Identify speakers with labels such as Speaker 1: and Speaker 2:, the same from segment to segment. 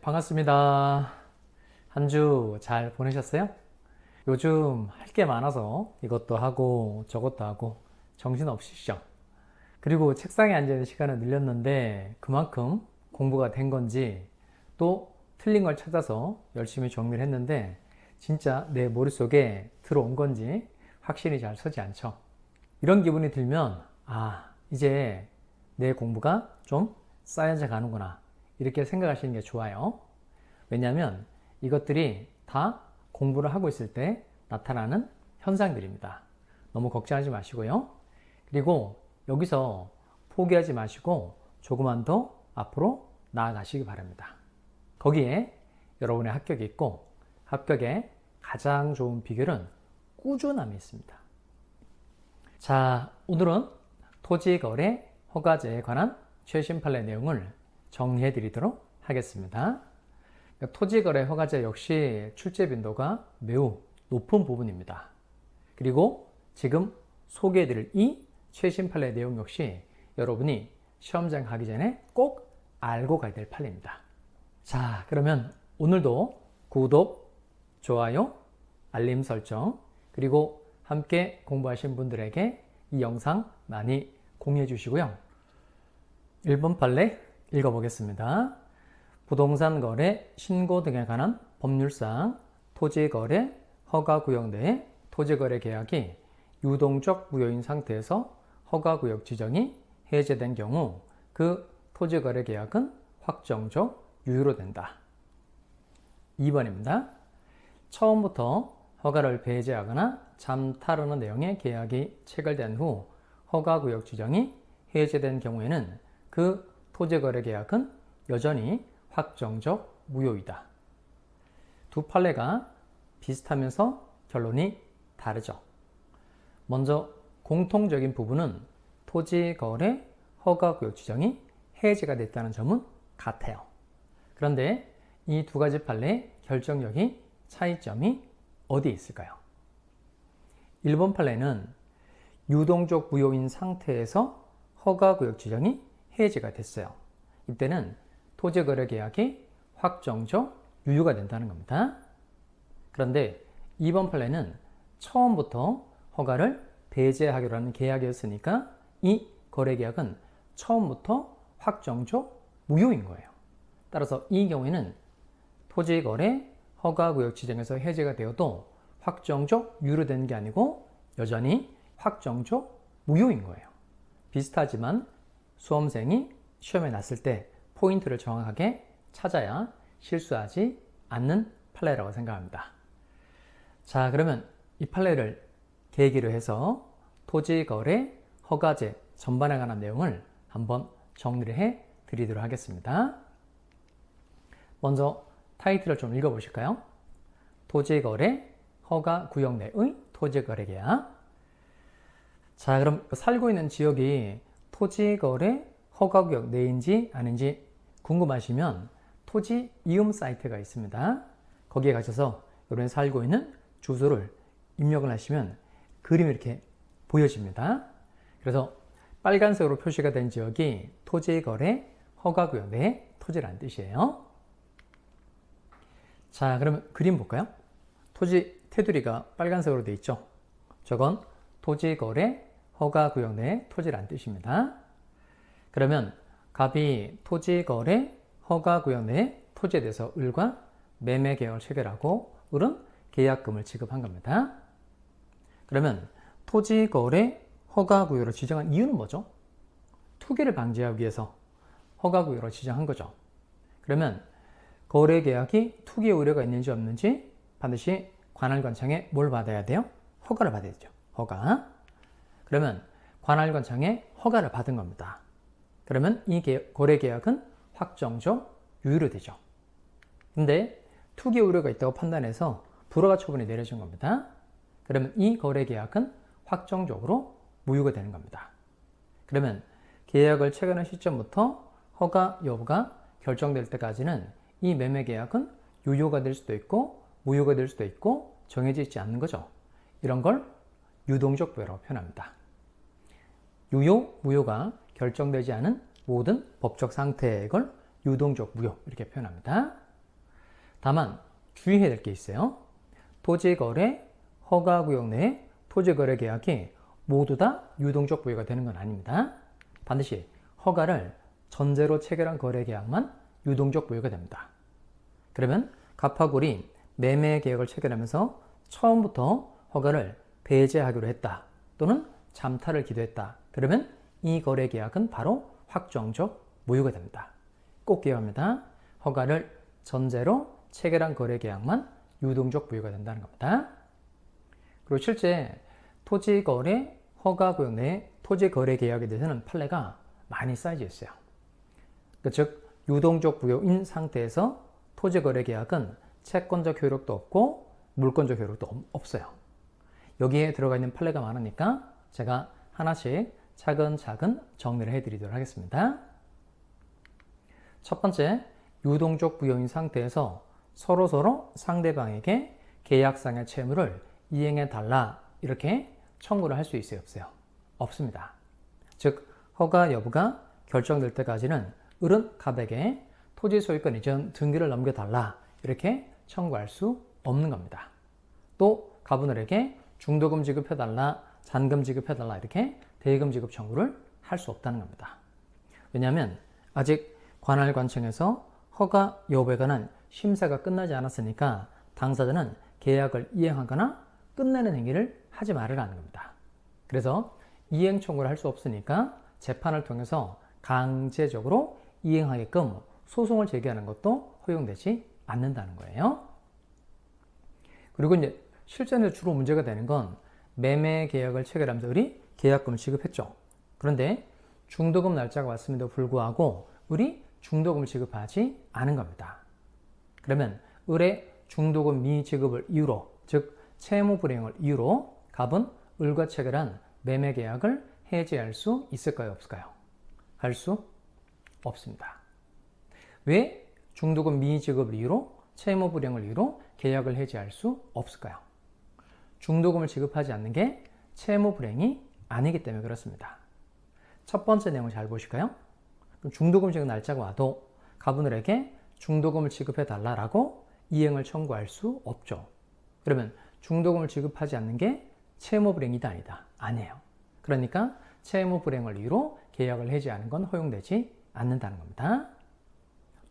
Speaker 1: 반갑습니다. 한 주 잘 보내셨어요? 요즘 할 게 많아서 이것도 하고 저것도 하고 정신 없으시죠? 그리고 책상에 앉아있는 시간을 늘렸는데 그만큼 공부가 된 건지 또 틀린 걸 찾아서 열심히 정리를 했는데 진짜 내 머릿속에 들어온 건지 확신이 잘 서지 않죠. 이런 기분이 들면 이제 내 공부가 좀 쌓여져 가는구나 이렇게 생각하시는 게 좋아요. 왜냐하면 이것들이 다 공부를 하고 있을 때 나타나는 현상들입니다. 너무 걱정하지 마시고요. 그리고 여기서 포기하지 마시고 조금만 더 앞으로 나아가시기 바랍니다. 거기에 여러분의 합격이 있고 합격의 가장 좋은 비결은 꾸준함이 있습니다. 자, 오늘은 토지거래 허가제에 관한 최신 판례 내용을 정리해 드리도록 하겠습니다. 토지거래 허가제 역시 출제 빈도가 매우 높은 부분입니다. 그리고 지금 소개해 드릴 이 최신 판례 내용 역시 여러분이 시험장 가기 전에 꼭 알고 가야 될 판례입니다. 자, 그러면 오늘도 구독, 좋아요, 알림 설정, 그리고 함께 공부하신 분들에게 이 영상 많이 공유해 주시고요. 1번 판례 읽어보겠습니다. 부동산 거래, 신고 등에 관한 법률상 토지거래 허가구역 내에 토지거래 계약이 유동적 무효인 상태에서 허가구역 지정이 해제된 경우 그 토지거래 계약은 확정적 유효로 된다. 2번입니다. 처음부터 허가를 배제하거나 잠타르는 내용의 계약이 체결된 후 허가구역 지정이 해제된 경우에는 그 토지거래 계약은 여전히 확정적 무효이다. 두 판례가 비슷하면서 결론이 다르죠. 먼저 공통적인 부분은 토지거래 허가구역 지정이 해제가 됐다는 점은 같아요. 그런데 이 두 가지 판례의 결정력이 차이점이 어디에 있을까요? 1번 판례는 유동적 무효인 상태에서 허가구역 지정이 해제가 됐어요. 이때는 토지거래 계약이 확정적 유효가 된다는 겁니다. 그런데 2번 판례는 처음부터 허가를 배제하기로 하는 계약이었으니까 이 거래 계약은 처음부터 확정적 무효인 거예요. 따라서 이 경우에는 토지거래 허가구역 지정에서 해제가 되어도 확정적 유효로 되는 게 아니고 여전히 확정적 무효인 거예요. 비슷하지만 수험생이 시험에 났을 때 포인트를 정확하게 찾아야 실수하지 않는 판례라고 생각합니다. 자, 그러면 이 판례를 계기로 해서 토지거래 허가제 전반에 관한 내용을 한번 정리를 해 드리도록 하겠습니다. 먼저 타이틀을 좀 읽어보실까요? 토지거래 허가구역 내의 토지거래 계약. 자, 그럼 살고 있는 지역이 토지거래 허가구역 내인지 아닌지 궁금하시면 토지 이음 사이트가 있습니다. 거기에 가셔서 여러분이 살고 있는 주소를 입력을 하시면 그림이 이렇게 보여집니다. 그래서 빨간색으로 표시가 된 지역이 토지거래 허가구역 내 토지라는 뜻이에요. 자, 그러면 그림 볼까요? 토지 테두리가 빨간색으로 되어 있죠. 저건 토지거래 허가구역 내 토지라는 뜻입니다. 그러면 갑이 토지거래 허가구역 내 토지에 대해서 을과 매매 계약을 체결하고 을은 계약금을 지급한 겁니다. 그러면 토지거래 허가구역으로 지정한 이유는 뭐죠? 투기를 방지하기 위해서 허가구역으로 지정한 거죠. 그러면 거래 계약이 투기 우려가 있는지 없는지 반드시 관할관청에 뭘 받아야 돼요? 허가를 받아야 되죠. 허가. 그러면 관할관청에 허가를 받은 겁니다. 그러면 이 거래 계약은 확정적 유효로 되죠. 근데 투기 우려가 있다고 판단해서 불허가 처분이 내려진 겁니다. 그러면 이 거래 계약은 확정적으로 무효가 되는 겁니다. 그러면 계약을 체결한 시점부터 허가 여부가 결정될 때까지는 이 매매 계약은 유효가 될 수도 있고 무효가 될 수도 있고 정해져 있지 않는 거죠. 이런 걸 유동적 무효라고 표현합니다. 유효, 무효가 결정되지 않은 모든 법적 상태의 걸 유동적 무효 이렇게 표현합니다. 다만 주의해야 될 게 있어요. 토지거래 허가구역 내 토지거래 계약이 모두 다 유동적 부여가 되는 건 아닙니다. 반드시 허가를 전제로 체결한 거래 계약만 유동적 부여가 됩니다. 그러면 갑하골이 매매 계약을 체결하면서 처음부터 허가를 배제하기로 했다 또는 잠탈을 기도했다. 그러면 이 거래 계약은 바로 확정적 무효가 됩니다. 꼭 기억합니다. 허가를 전제로 체결한 거래 계약만 유동적 부여가 된다는 겁니다. 그리고 실제 토지거래 허가구역 내 토지거래 계약에 대해서는 판례가 많이 쌓여져 있어요. 즉 유동적 부여인 상태에서 토지거래 계약은 채권적 효력도 없고 물권적 효력도 없어요. 여기에 들어가 있는 판례가 많으니까 제가 하나씩 차근차근 정리를 해드리도록 하겠습니다. 첫 번째, 유동적 부여인 상태에서 서로 상대방에게 계약상의 채무를 이행해 달라 이렇게 청구를 할 수 있어요, 없어요? 없습니다. 즉 허가 여부가 결정될 때까지는 을은 갑에게 토지 소유권 이전 등기를 넘겨달라 이렇게 청구할 수 없는 겁니다. 또 갑은 을에게 중도금 지급해달라, 잔금 지급해달라 이렇게 대금 지급 청구를 할 수 없다는 겁니다. 왜냐하면 아직 관할관청에서 허가 여부에 관한 심사가 끝나지 않았으니까 당사자는 계약을 이행하거나 끝내는 행위를 하지 말으라는 겁니다. 그래서 이행 청구를 할 수 없으니까 재판을 통해서 강제적으로 이행하게끔 소송을 제기하는 것도 허용되지 않는다는 거예요. 그리고 이제 실전에서 주로 문제가 되는 건 매매 계약을 체결하면서 을이 계약금을 지급했죠. 그런데 중도금 날짜가 왔음에도 불구하고 을이 중도금을 지급하지 않은 겁니다. 그러면 을의 중도금 미지급을 이유로, 즉 채무 불이행을 이유로 갑은 을과 체결한 매매 계약을 해지할 수 있을까요, 없을까요? 할 수 없습니다. 왜 중도금 미지급을 이유로, 채무 불이행을 이유로 계약을 해지할 수 없을까요? 중도금을 지급하지 않는 게 채무 불이행이 아니기 때문에 그렇습니다. 첫 번째 내용을 잘 보실까요? 중도금 지급 날짜가 와도 갑은 을에게 중도금을 지급해 달라고 이행을 청구할 수 없죠. 그러면 중도금을 지급하지 않는 게 채무 불이행이다 아니다? 아니에요. 그러니까 채무 불이행을 이유로 계약을 해지하는 건 허용되지 않는다는 겁니다.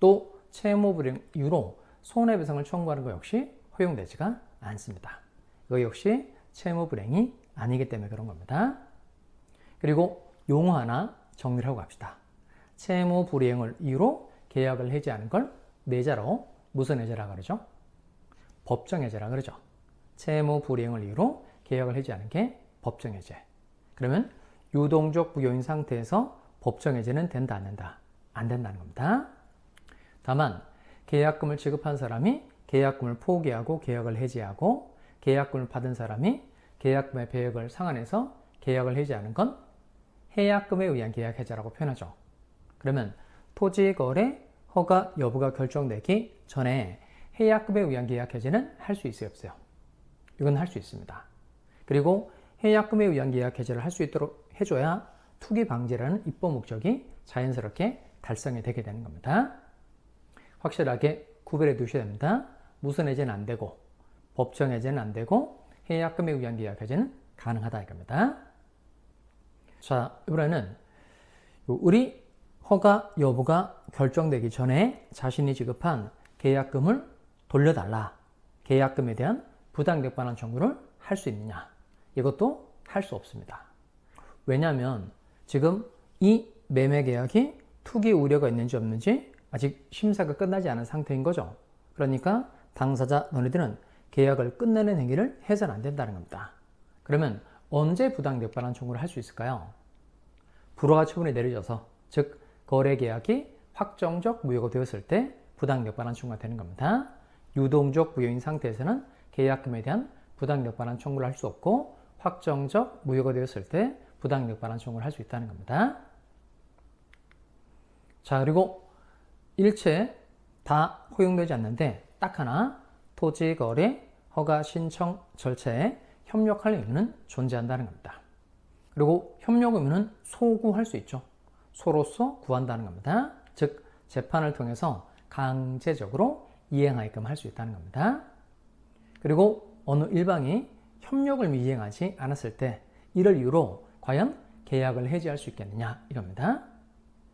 Speaker 1: 또 채무 불이행 이유로 손해배상을 청구하는 것 역시 허용되지가 않습니다. 이거 역시 채무 불이행이 아니기 때문에 그런 겁니다. 그리고 용어 하나 정리를 하고 갑시다. 채무 불이행을 이유로 계약을 해지하는 걸 내자로 무슨 해제라 그러죠? 법정 해제라 그러죠. 채무 불이행을 이유로 계약을 해지하는 게 법정 해제. 그러면 유동적 부여인 상태에서 법정 해제는 된다 안 된다? 안 된다는 겁니다. 다만 계약금을 지급한 사람이 계약금을 포기하고 계약을 해지하고 계약금을 받은 사람이 계약금의 배액을 상환해서 계약을 해지하는 건 해약금에 의한 계약 해제라고 표현하죠. 그러면 토지거래 허가 여부가 결정되기 전에 해약금에 의한 계약 해제는 할 수 있어요, 없어요? 이건 할 수 있습니다. 그리고 해약금에 의한 계약 해제를 할 수 있도록 해줘야 투기 방지라는 입법 목적이 자연스럽게 달성이 되게 되는 겁니다. 확실하게 구별해 두셔야 됩니다. 무슨 해제는 안 되고 법정 해제는 안 되고 해약금에 의한 계약 해제는 가능하다 이겁니다. 자, 이번에는 을이 허가 여부가 결정되기 전에 자신이 지급한 계약금을 돌려달라. 계약금에 대한 부당액반환 청구를 할 수 있느냐? 이것도 할 수 없습니다. 왜냐하면 지금 이 매매 계약이 투기 우려가 있는지 없는지 아직 심사가 끝나지 않은 상태인 거죠. 그러니까 당사자 너희들은 계약을 끝내는 행위를 해서는 안 된다는 겁니다. 그러면 언제 부당액반환 청구를 할 수 있을까요? 불허가 처분이 내려져서, 즉 거래 계약이 확정적 무효가 되었을 때 부당액반환 청구가 되는 겁니다. 유동적 부여인 상태에서는 계약금에 대한 부당액반환 청구를 할 수 없고 확정적 무효가 되었을 때 부당액반환 청구를 할 수 있다는 겁니다. 자, 그리고 일체 다 허용되지 않는데 딱 하나 토지거래 허가 신청 절차에 협력할 의무는 존재한다는 겁니다. 그리고 협력 의무는 소구할 수 있죠. 소로서 구한다는 겁니다. 즉 재판을 통해서 강제적으로 이행하게끔 할 수 있다는 겁니다. 그리고 어느 일방이 협력을 이행하지 않았을 때 이를 이유로 과연 계약을 해지할 수 있겠느냐 이겁니다.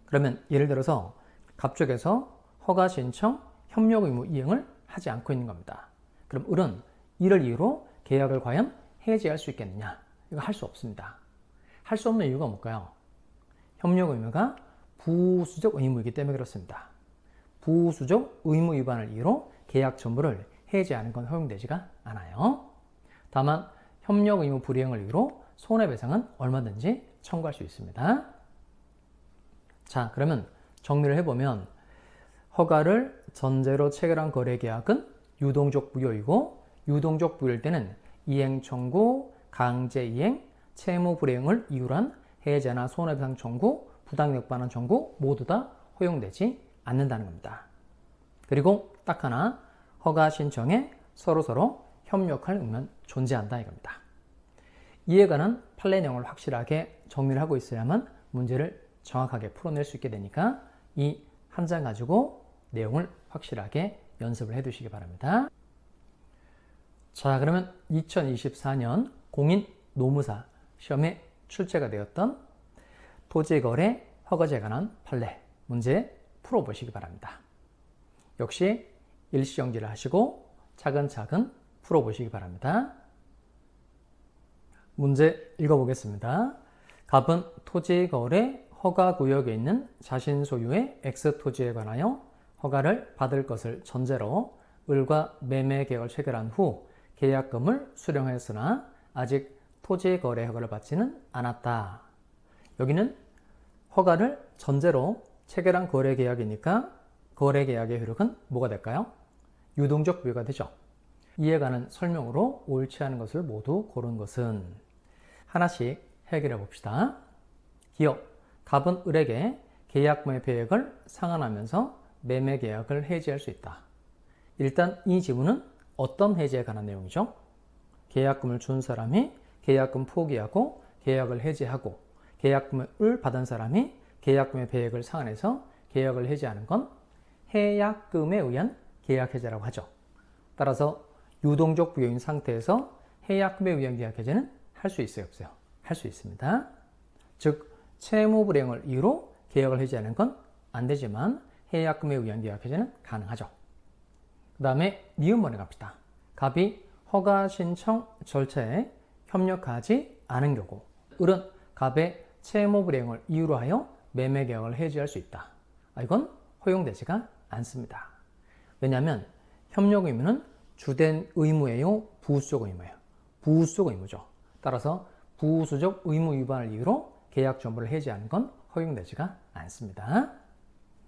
Speaker 1: 그러면 예를 들어서 갑쪽에서 허가 신청, 협력 의무 이행을 하지 않고 있는 겁니다. 그럼 을은 이를 이유로 계약을 과연 해지할 수 있겠느냐? 이거 할 수 없습니다. 할 수 없는 이유가 뭘까요? 협력 의무가 부수적 의무이기 때문에 그렇습니다. 부수적 의무 위반을 이유로 계약 전부를 해지하는 건 허용되지가 않아요. 다만 협력 의무 불이행을 이유로 손해배상은 얼마든지 청구할 수 있습니다. 자, 그러면 정리를 해보면 허가를 전제로 체결한 거래계약은 유동적 부여이고 유동적 부여일 때는 이행 청구, 강제 이행, 채무 불이행을 이유로 한 해제나 손해배상 청구, 부당력 반환 청구 모두 다 허용되지 않는다는 겁니다. 그리고 딱 하나 허가 신청에 서로서로 협력할 의무는 존재한다 이겁니다. 이에 관한 판례 내용을 확실하게 정리를 하고 있어야만 문제를 정확하게 풀어낼 수 있게 되니까 이 한 장 가지고 내용을 확실하게 연습을 해 두시기 바랍니다. 자, 그러면 2024년 공인 노무사 시험에 출제가 되었던 토지거래 허가제에 관한 판례 문제 풀어보시기 바랍니다. 역시 일시정지를 하시고 차근차근 풀어보시기 바랍니다. 문제 읽어보겠습니다. 갑은 토지거래 허가구역에 있는 자신 소유의 X토지에 관하여 허가를 받을 것을 전제로 을과 매매계약을 체결한 후 계약금을 수령하였으나 아직 토지거래 허가를 받지는 않았다. 여기는 허가를 전제로 체결한 거래계약이니까 거래계약의 효력은 뭐가 될까요? 유동적 부여가 되죠. 이에 관한 설명으로 옳지 않은 것을 모두 고른 것은 하나씩 해결해 봅시다. 기업, 갑은 을에게 계약금의 배액을 상환하면서 매매계약을 해지할 수 있다. 일단 이 지문은 어떤 해지에 관한 내용이죠? 계약금을 준 사람이 계약금 포기하고 계약을 해지하고 계약금을 받은 사람이 계약금의 배액을 상환해서 계약을 해지하는 건 해약금에 의한 계약 해지라고 하죠. 따라서 유동적 부여인 상태에서 해약금에 의한 계약 해지는 할 수 있어요, 없어요? 할 수 있습니다. 즉 채무 불이행을 이유로 계약을 해지하는 건 안 되지만 해약금에 의한 계약 해지는 가능하죠. 그 다음에 니은번에 갑시다. 갑이 허가 신청 절차에 협력하지 않은 경우 을은 갑의 채무 불이행을 이유로 하여 매매 계약을 해지할 수 있다. 이건 허용되지가 않습니다. 왜냐하면 협력 의무는 주된 의무예요, 부수적 의무예요? 부수적 의무죠. 따라서 부수적 의무 위반을 이유로 계약 전부를 해지하는 건 허용되지가 않습니다.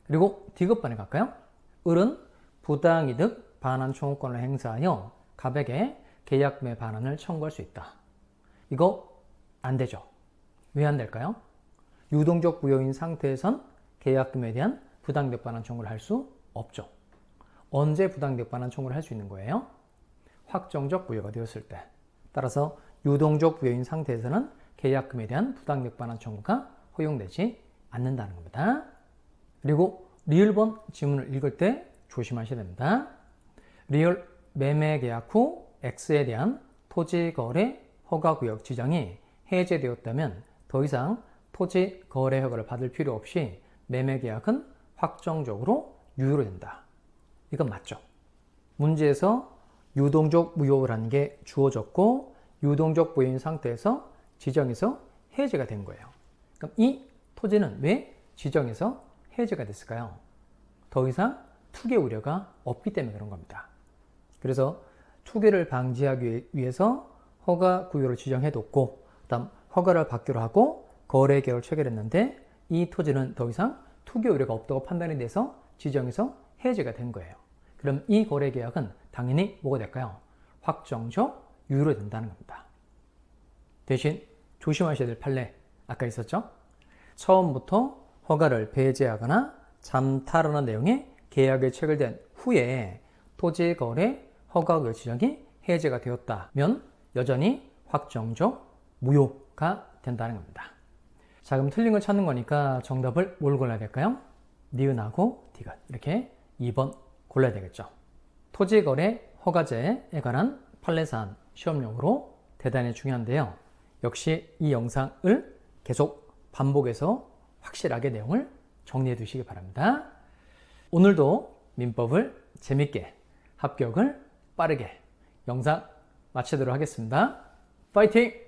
Speaker 1: 그리고 D급반에 갈까요? 을은 부당이득 반환 청구권을 행사하여 갑에게 계약금의 반환을 청구할 수 있다. 이거 안 되죠. 왜 안 될까요? 유동적 부여인 상태에선 계약금에 대한 부당이득 반환 청구를 할 수 없죠. 언제 부당이득 반환 청구를 할 수 있는 거예요? 확정적 부여가 되었을 때. 따라서 유동적 부여인 상태에서는 계약금에 대한 부당이득 반환 청구가 허용되지 않는다는 겁니다. 그리고 리을번 지문을 읽을 때 조심하셔야 됩니다. 리을 매매 계약 후 X에 대한 토지거래 허가구역 지정이 해제되었다면 더 이상 토지거래 허가를 받을 필요 없이 매매 계약은 확정적으로 유효된다. 이건 맞죠? 문제에서 유동적 무효라는 게 주어졌고 유동적 부여인 상태에서 지정에서 해제가 된 거예요. 그럼 이 토지는 왜 지정에서 해제가 됐을까요? 더 이상 투기 우려가 없기 때문에 그런 겁니다. 그래서 투기를 방지하기 위해서 허가 구역을 지정해뒀고 그다음 허가를 받기로 하고 거래 계약을 체결했는데 이 토지는 더 이상 투기 우려가 없다고 판단이 돼서 지정에서 해제가 된 거예요. 그럼 이 거래 계약은 당연히 뭐가 될까요? 확정적 유효로 된다는 겁니다. 대신 조심하셔야 될 판례 아까 있었죠? 처음부터 허가를 배제하거나 잠탈하는 내용의 계약이 체결된 후에 토지거래 허가구역 지정이 해제가 되었다면 여전히 확정적 무효가 된다는 겁니다. 자, 그럼 틀린 걸 찾는 거니까 정답을 뭘 골라야 될까요? 니은하고 디귿 이렇게 2번 골라야 되겠죠. 토지거래 허가제에 관한 판례사안 시험용으로 대단히 중요한데요. 역시 이 영상을 계속 반복해서 확실하게 내용을 정리해 두시기 바랍니다. 오늘도 민법을 재밌게 합격을 빠르게 영상 마치도록 하겠습니다. 파이팅!